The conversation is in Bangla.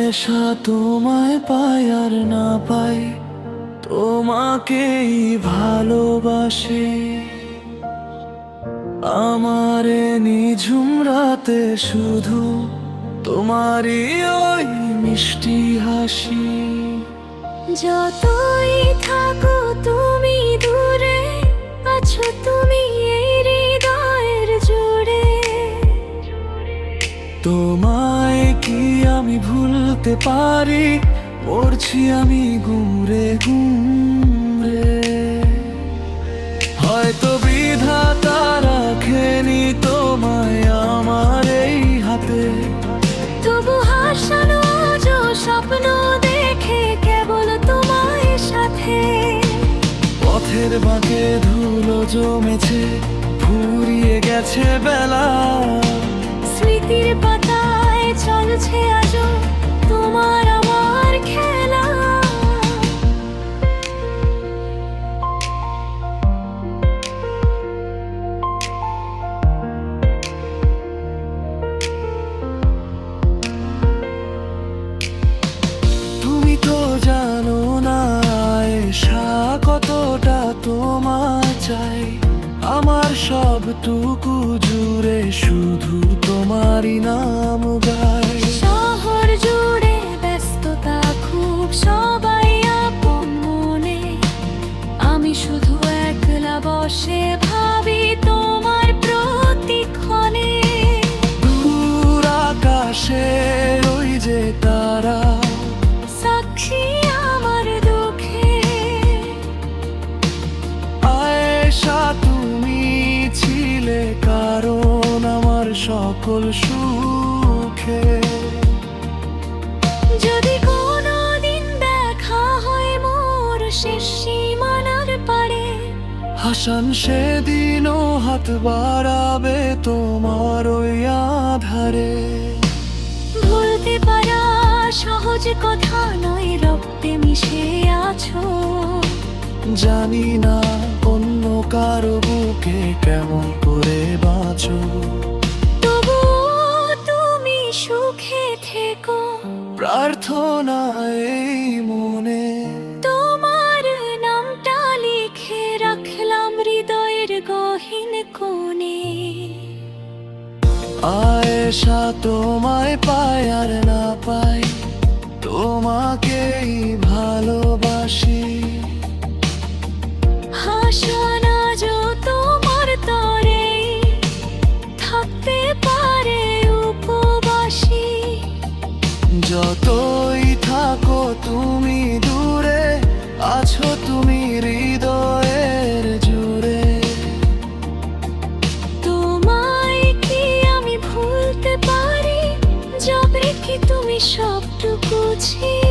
আয়েশা তোমায় পাই আর না পাই, তোমাকেই ভালোবাসি। আমারে নিঝুম রাতে শুধু তোমারই ওই মিষ্টি হাসি। যতই থাকো তুমি দূরে, আছো তুমি এই হৃদয়ের জুড়ে। তোমায় কি আমি ভুলতে পারি, মরছি আমি ঘুরে ঘুরে। হয়তো বিধাতা রাখেনি তোমায় আমার এই হাতে, তবু হাসানো যে স্বপ্ন দেখে কেবল তোমায় সাথে। পথের বাঁকে ধুলো জমেছে, ফুরিয়ে গেছে বেলা। স্মৃতির পাতায় চলছে আজও তোমার আমার খেলা। তুমি তো জানো না আয়েশা কতটা তোমায় চাই। আমার সবটুকু জুড়ে শুধু তোমারই নাম গাই। শহর জুড়ে ব্যস্ততা খুব, সবাই আপন মনে। আমি শুধু একলা বসে ভাবি তোমার প্রতিক্ষণে। দূর আকাশে ওই যে তারা, সাক্ষী আমার দুঃখে। আয়েশা তুমি ছিলে কারণ আমার সকল সুখে। যদি কোনোদিন দেখা হয় মোর শেষ সীমানার পারে, হাসান সেদিনও হাত বাড়াবে তোমার ওই আধারে। ভুলতে পারা সহজ কথা নয়, রক্তে মিশে আছো। জানি না অন্য কারো বুকে কেমন করে বাঁচো, তবু তুমি সুখে থেকো। প্রার্থনা এই মনে। তোমার নামটা লিখে রাখলাম হৃদয়ের গহীন কোণে। আয়েশা তোমায় পাই আর না পাই, তোমাকেই ভালোবাসি। হাসানা যো তোমার তরে থাকতে পারে উপবাসী। যতই থাকো তুমি দূরে, আছো তুমি হৃদয়ের জুড়ে। তোমায় কি আমি ভুলতে পারি, যাবে কি তুমি সবটুকু ছিলে।